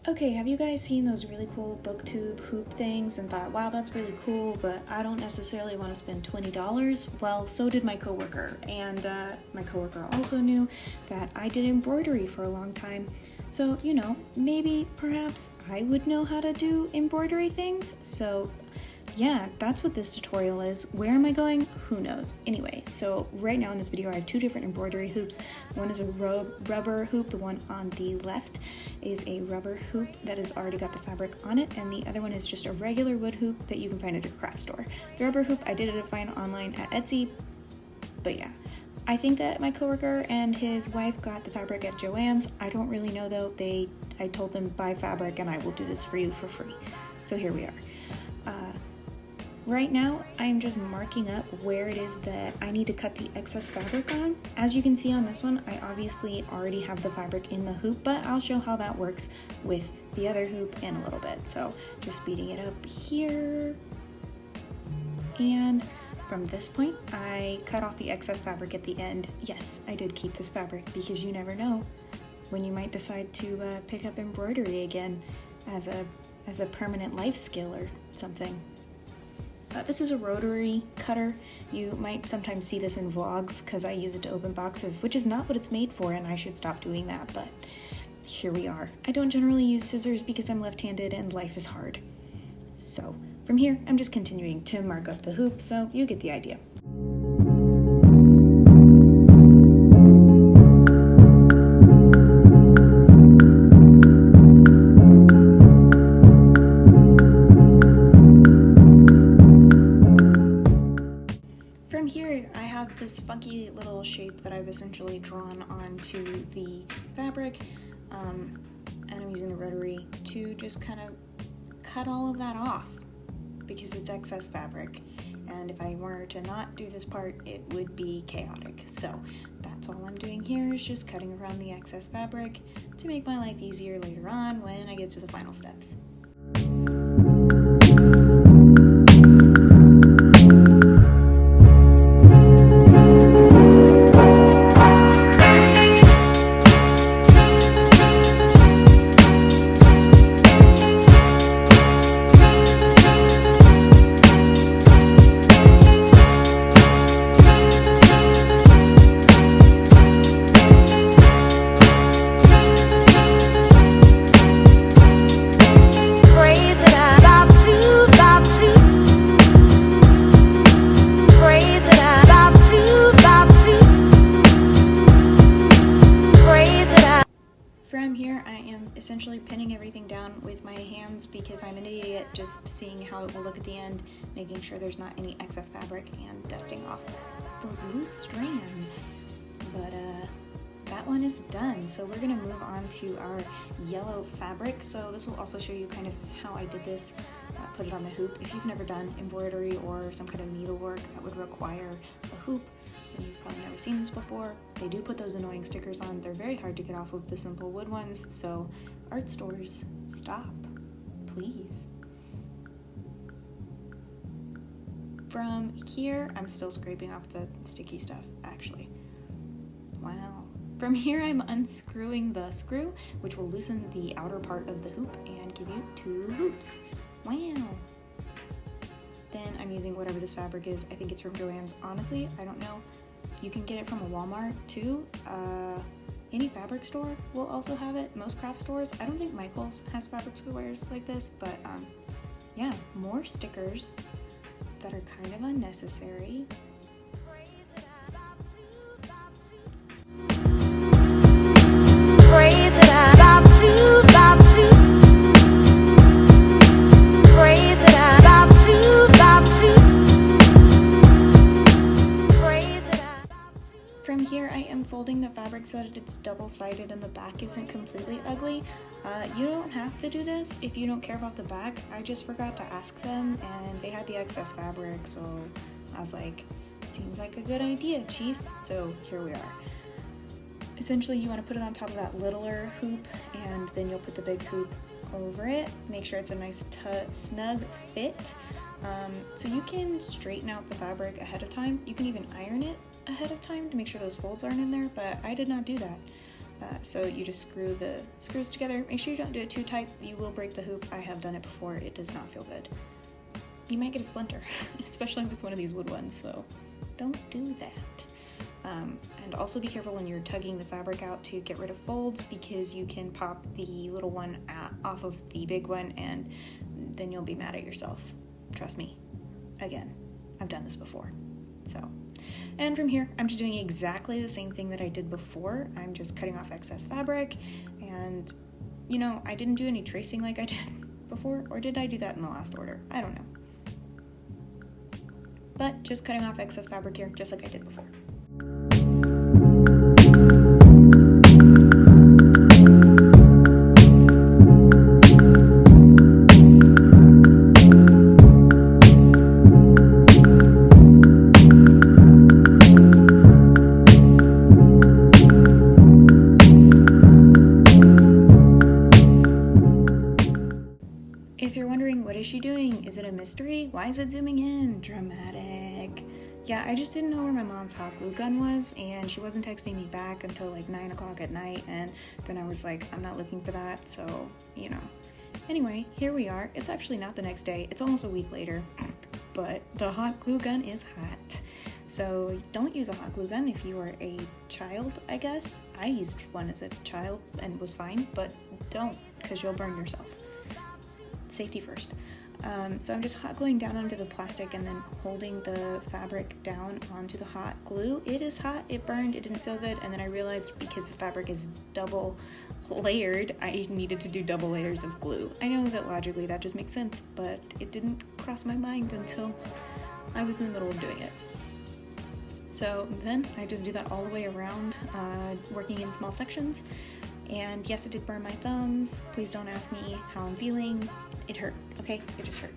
Okay, have you guys seen those really cool booktube hoop things and thought, wow, that's really cool, but I don't necessarily want to spend $20? Well, so did my coworker, and my coworker also knew that I did embroidery for a long time. So, maybe perhaps I would know how to do embroidery things. So yeah, that's what this tutorial is. Where am I going? Who knows? Anyway, so right now in this video I have two different embroidery hoops. One is a rubber hoop. The one on the left is a rubber hoop that has already got the fabric on it, and the other one is just a regular wood hoop that you can find at a craft store. The rubber hoop I did find online at Etsy, but yeah. I think that my coworker and his wife got the fabric at Joann's. I don't really know though. I told them buy fabric and I will do this for you for free. So here we are. Right now, I'm just marking up where it is that I need to cut the excess fabric on. As you can see on this one, I obviously already have the fabric in the hoop, but I'll show how that works with the other hoop in a little bit. So just speeding it up here. And from this point, I cut off the excess fabric at the end. Yes, I did keep this fabric because you never know when you might decide to pick up embroidery again as a permanent life skill or something. This is a rotary cutter. You might sometimes see this in vlogs because I use it to open boxes, which is not what it's made for, and I should stop doing that, but here we are. I don't generally use scissors because I'm left-handed and life is hard. So from here, I'm just continuing to mark up the hoop, so you get the idea. This funky little shape that I've essentially drawn onto the fabric, and I'm using the rotary to just kind of cut all of that off because it's excess fabric, and if I were to not do this part it would be chaotic. So that's all I'm doing here, is just cutting around the excess fabric to make my life easier later on when I get to the final steps. From here, I am essentially pinning everything down with my hands because I'm an idiot, just seeing how it will look at the end, making sure there's not any excess fabric, and dusting off those loose strands. But that one is done. So we're gonna move on to our yellow fabric. So this will also show you kind of how I did this, put it on the hoop. If you've never done embroidery or some kind of needlework that would require a hoop, and you've probably never seen this before, they do put those annoying stickers on. They're very hard to get off of the simple wood ones, so art stores, stop, please. From here, I'm still scraping off the sticky stuff, actually. Wow. From here, I'm unscrewing the screw, which will loosen the outer part of the hoop and give you two hoops. Wow. Then I'm using whatever this fabric is. I think it's from Joann's. Honestly, I don't know. You can get it from a Walmart too. Any fabric store will also have it. Most craft stores. I don't think Michael's has fabric squares like this, but yeah, more stickers that are kind of unnecessary. From here, I am folding the fabric so that it's double-sided and the back isn't completely ugly. You don't have to do this if you don't care about the back. I just forgot to ask them, and they had the excess fabric, so I was like, seems like a good idea, Chief. So here we are. Essentially, you want to put it on top of that littler hoop, and then you'll put the big hoop over it. Make sure it's a nice snug fit. So you can straighten out the fabric ahead of time. You can even iron it ahead of time to make sure those folds aren't in there, but I did not do that. So you just screw the screws together. Make sure you don't do it too tight. You will break the hoop. I have done it before. It does not feel good. You might get a splinter, especially if it's one of these wood ones, so don't do that. And also be careful when you're tugging the fabric out to get rid of folds, because you can pop the little one off of the big one and then you'll be mad at yourself. Trust me. Again, I've done this before. So, and from here, I'm just doing exactly the same thing that I did before. I'm just cutting off excess fabric, and you know, I didn't do any tracing like I did before, or did I do that in the last order? I don't know. But just cutting off excess fabric here, just like I did before. If you're wondering, what is she doing? Is it a mystery? Why is it zooming in? Dramatic. Yeah, I just didn't know where my mom's hot glue gun was, and she wasn't texting me back until like 9 o'clock at night, and then I was like, I'm not looking for that, so, you know. Anyway, here we are. It's actually not the next day. It's almost a week later, but the hot glue gun is hot. So don't use a hot glue gun if you are a child, I guess. I used one as a child and was fine, but don't, because you'll burn yourself. Safety first. So I'm just hot gluing down onto the plastic and then holding the fabric down onto the hot glue. It is hot, it burned, it didn't feel good, and then I realized because the fabric is double layered, I needed to do double layers of glue. I know that logically that just makes sense, but it didn't cross my mind until I was in the middle of doing it. So then I just do that all the way around, working in small sections. And yes, it did burn my thumbs. Please don't ask me how I'm feeling. It hurt, okay? It just hurt.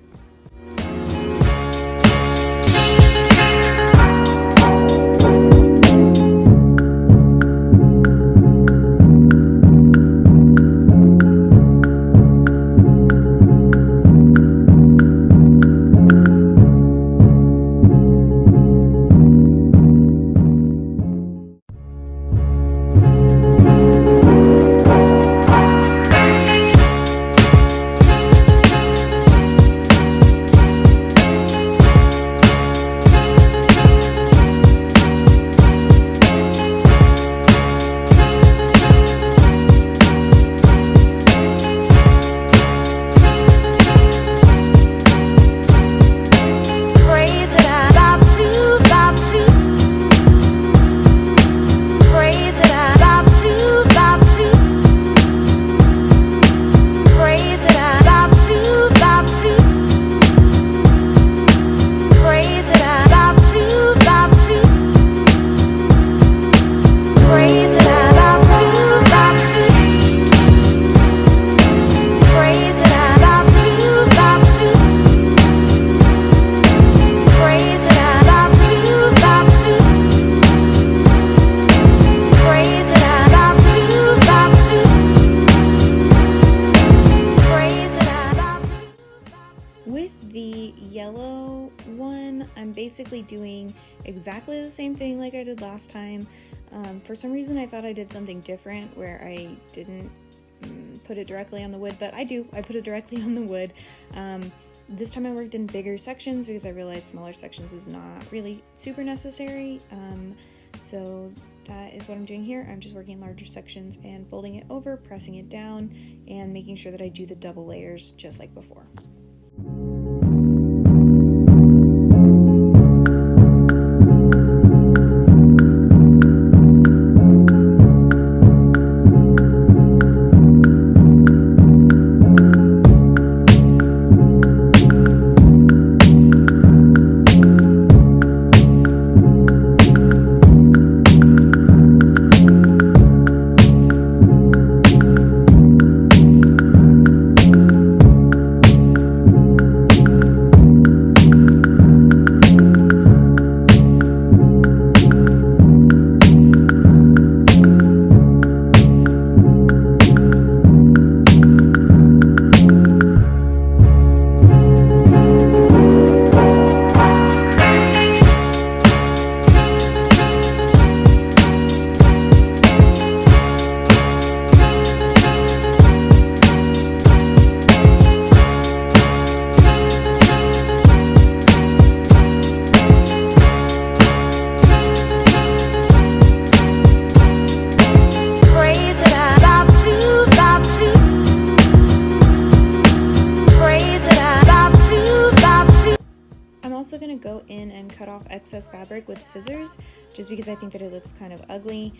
Basically doing exactly the same thing like I did last time. For some reason I thought I did something different where I didn't put it directly on the wood, but I put it directly on the wood. This time I worked in bigger sections because I realized smaller sections is not really super necessary. So that is what I'm doing here. I'm just working in larger sections and folding it over, pressing it down, and making sure that I do the double layers just like before. excess fabric with scissors, just because I think that it looks kind of ugly.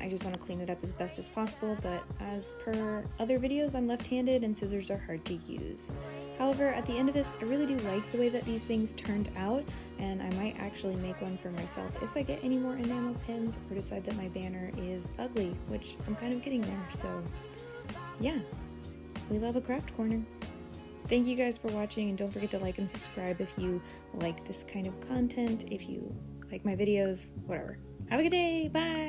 I just want to clean it up as best as possible, but as per other videos, I'm left-handed and scissors are hard to use. However, at the end of this, I really do like the way that these things turned out, and I might actually make one for myself if I get any more enamel pins or decide that my banner is ugly, which I'm kind of getting there. So yeah, we love a craft corner. Thank you guys for watching, and don't forget to like and subscribe if you like this kind of content, if you like my videos, whatever. Have a good day, bye!